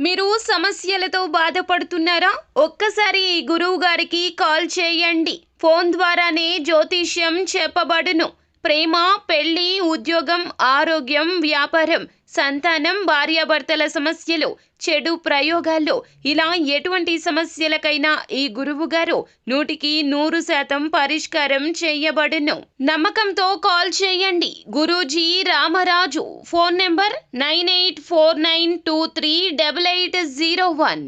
మీరు సమస్యలతో బాధపడుతున్నారా? ఒక్కసారి ఈ గురువు గారికి కాల్ చేయండి. ఫోన్ ద్వారానే జ్యోతిష్యం చెప్పబడును. ప్రేమ, పెళ్లి, ఉద్యోగం, ఆరోగ్యం, వ్యాపారం, సంతానం, భార్యాభర్తల సమస్యలు, చెడు ప్రయోగాల్లో ఇలా ఎటువంటి సమస్యలకైనా ఈ గురువు గారు 100% పరిష్కారం చేయబడును. నమ్మకంతో కాల్ చేయండి. గురూజీ రామరాజు. Phone number 9849238801.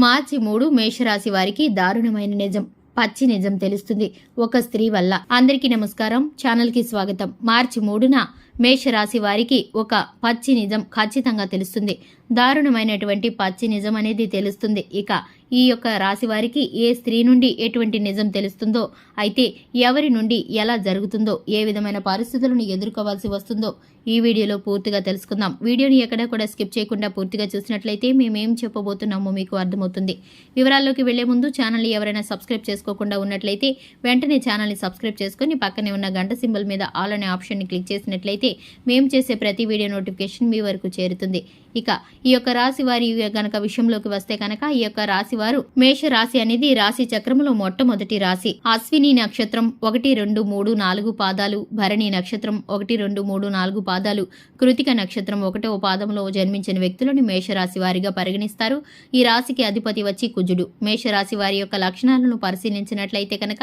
మార్చి 3 మేషరాశి వారికి దారుణమైన నిజం, పచ్చి నిజం తెలుస్తుంది ఒక స్త్రీ వల్ల. అందరికీ నమస్కారం, ఛానల్ కి స్వాగతం. మార్చి 3న మేషరాశి వారికి ఒక పచ్చి నిజం ఖచ్చితంగా తెలుస్తుంది. దారుణమైనటువంటి పచ్చి నిజం అనేది తెలుస్తుంది. ఇక ఈ యొక్క రాశి వారికి ఏ స్త్రీ నుండి ఎటువంటి నిజం తెలుస్తుందో, అయితే ఎవరి నుండి ఎలా జరుగుతుందో, ఏ విధమైన పరిస్థితులను ఎదుర్కోవాల్సి వస్తుందో ఈ వీడియోలో పూర్తిగా తెలుసుకుందాం. వీడియోని ఎక్కడా కూడా స్కిప్ చేయకుండా పూర్తిగా చూసినట్లయితే మేమేం చెప్పబోతున్నామో మీకు అర్థమవుతుంది. వివరాల్లోకి వెళ్లే ముందు ఛానల్ని ఎవరైనా సబ్స్క్రైబ్ చేసుకోకుండా ఉన్నట్లయితే వెంటనే ఛానల్ని సబ్స్క్రైబ్ చేసుకుని పక్కనే ఉన్న గంట సింబల్ మీద ఆల్ అనే ఆప్షన్ని క్లిక్ చేసినట్లయితే మేము చేసే ప్రతి వీడియో నోటిఫికేషన్ మీ వరకు చేరుతుంది. ఇక ఈ యొక్క రాశి వారి గనక విషయంలోకి వస్తే కనుక ఈ యొక్క రాశి వారు మేష రాశి అనేది రాశి చక్రములో మొట్టమొదటి రాశి. అశ్విని నక్షత్రం 1, 2, 3, 4 పాదాలు, భరణి నక్షత్రం 1, 2, 3, 4 పాదాలు, కృతిక నక్షత్రం 1వ పాదంలో జన్మించిన వ్యక్తులను మేషరాశి వారిగా పరిగణిస్తారు. ఈ రాశికి అధిపతి వచ్చి కుజుడు. మేషరాశి వారి యొక్క లక్షణాలను పరిశీలించినట్లయితే కనుక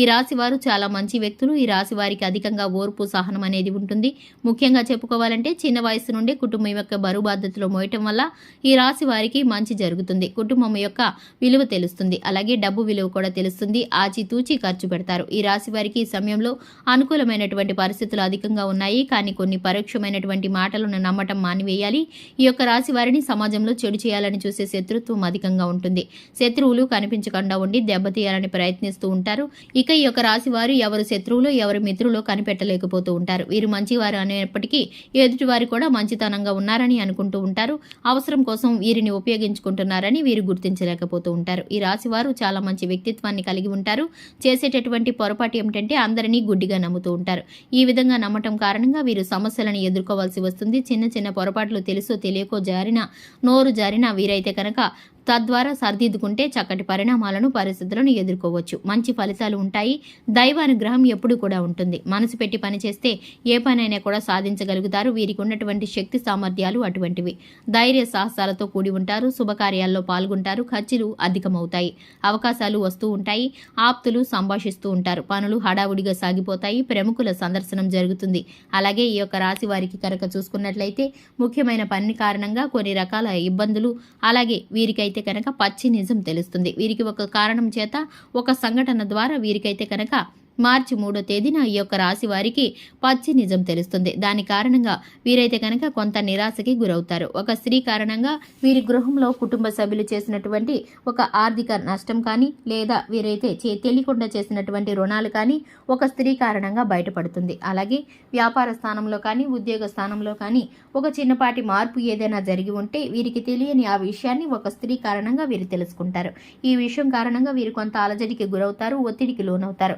ఈ రాశి వారు చాలా మంచి వ్యక్తులు. ఈ రాశి వారికి అధికంగా ఓర్పు, సహనం అనేది ఉంటుంది. ముఖ్యంగా చెప్పుకోవాలంటే చిన్న వయసు నుండి కుటుంబం యొక్క బరువు బాధ్యతలు మోయటం వల్ల ఈ రాశి వారికి మంచి జరుగుతుంది. కుటుంబం యొక్క విలువ తెలుస్తుంది. అలాగే డబ్బు విలువ కూడా తెలుస్తుంది. ఆచితూచి ఖర్చు పెడతారు. ఈ రాశి వారికి ఈ సమయంలో అనుకూలమైనటువంటి పరిస్థితులు అధికంగా ఉన్నాయి. కానీ కొన్ని పరోక్షమైనటువంటి మాటలను నమ్మటం మానివేయాలి. ఈ యొక్క రాశి వారిని సమాజంలో చెడు చేయాలని చూసే శత్రుత్వం అధికంగా ఉంటుంది. శత్రువులు కనిపించకుండా ఉండి దెబ్బతీయాలని ప్రయత్నిస్తూ ఉంటారు. ఇక ఈ యొక్క రాశి వారు ఎవరు శత్రువులో ఎవరు మిత్రులో కనిపెట్టలేకపోతూ ఉంటారు. వీరు మంచివారు అనేప్పటికీ ఎదుటివారు కూడా మంచితనంగా ఉన్నారని అనుకుంటూ ఉంటారు. అవసరం కోసం వీరిని ఉపయోగించుకుంటున్నారని వీరు గుర్తించలేకపోతూ ఉంటారు. ఈ రాశి వారు చాలా మంచి వ్యక్తిత్వాన్ని కలిగి ఉంటారు. చేసేటటువంటి పొరపాటు ఏమిటంటే అందరినీ గుడ్డిగా నమ్ముతూ ఉంటారు. ఈ విధంగా నమ్మటం కారణంగా వీరు సమస్యలను ఎదుర్కోవాల్సి వస్తుంది. చిన్న చిన్న పొరపాట్లు తెలుసో తెలియకో నోరు జారినా వీరైతే కనుక తద్వారా సరిదిద్దుకుంటే చక్కటి పరిణామాలను, పరిస్థితులను ఎదుర్కోవచ్చు. మంచి ఫలితాలు ఉంటాయి. దైవానుగ్రహం ఎప్పుడు కూడా ఉంటుంది. మనసు పెట్టి పనిచేస్తే ఏ పనైనా కూడా సాధించగలుగుతారు. వీరికి ఉన్నటువంటి శక్తి సామర్థ్యాలు అటువంటివి. ధైర్య సాహసాలతో కూడి ఉంటారు. శుభకార్యాల్లో పాల్గొంటారు. ఖర్చులు అధికమవుతాయి. అవకాశాలు వస్తూ ఉంటాయి. ఆప్తులు సంభాషిస్తూ ఉంటారు. పనులు హడావుడిగా సాగిపోతాయి. ప్రముఖుల సందర్శనం జరుగుతుంది. అలాగే ఈ యొక్క రాశి వారికి కనుక చూసుకున్నట్లయితే ముఖ్యమైన పని కారణంగా కొన్ని రకాల ఇబ్బందులు, అలాగే వీరికైతే కనుక పచ్చి నిజం తెలుస్తుంది. వీరికి ఒక కారణం చేత, ఒక సంఘటన ద్వారా వీరికైతే కనుక మార్చి 3వ తేదీన ఈ యొక్క రాశి వారికి పచ్చి నిజం తెలుస్తుంది. దాని కారణంగా వీరైతే కనుక కొంత నిరాశకి గురవుతారు. ఒక స్త్రీ కారణంగా వీరి గృహంలో కుటుంబ సభ్యులు చేసినటువంటి ఒక ఆర్థిక నష్టం కానీ, లేదా వీరైతే తెలియకుండా చేసినటువంటి రుణాలు కానీ ఒక స్త్రీ కారణంగా బయటపడుతుంది. అలాగే వ్యాపార స్థానంలో కానీ, ఉద్యోగ స్థానంలో కానీ ఒక చిన్నపాటి మార్పు ఏదైనా జరిగి ఉంటే వీరికి తెలియని ఆ విషయాన్ని ఒక స్త్రీ కారణంగా వీరు తెలుసుకుంటారు. ఈ విషయం కారణంగా వీరు కొంత అలజడికి గురవుతారు, ఒత్తిడికి లోనవుతారు.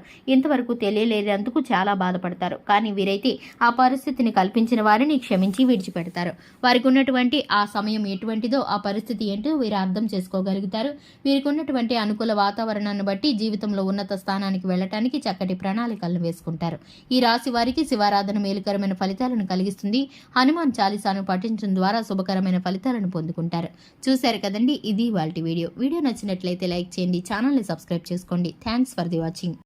వరకు తెలియలేనందుకు చాలా బాధపడతారు. కానీ వీరైతే ఆ పరిస్థితిని కల్పించిన వారిని క్షమించి విడిచిపెడతారు. వారికి ఉన్నటువంటి ఆ సమయం ఎటువంటిదో, ఆ పరిస్థితి ఏంటో వీరు అర్థం చేసుకోగలుగుతారు. వీరికి ఉన్నటువంటి అనుకూల వాతావరణాన్ని బట్టి జీవితంలో ఉన్నత స్థానానికి వెళ్ళటానికి చక్కటి ప్రణాళికలను వేసుకుంటారు. ఈ రాశి వారికి శివారాధన మేలుకరమైన ఫలితాలను కలిగిస్తుంది. హనుమాన్ చాలీసాను పఠించడం ద్వారా శుభకరమైన ఫలితాలను పొందుకుంటారు. చూశారు కదండి, ఇది ఇవాల్టి వీడియో. వీడియో నచ్చినట్లయితే లైక్ చేయండి, ఛానల్ని సబ్స్క్రైబ్ చేసుకోండి. Thanks for the watching.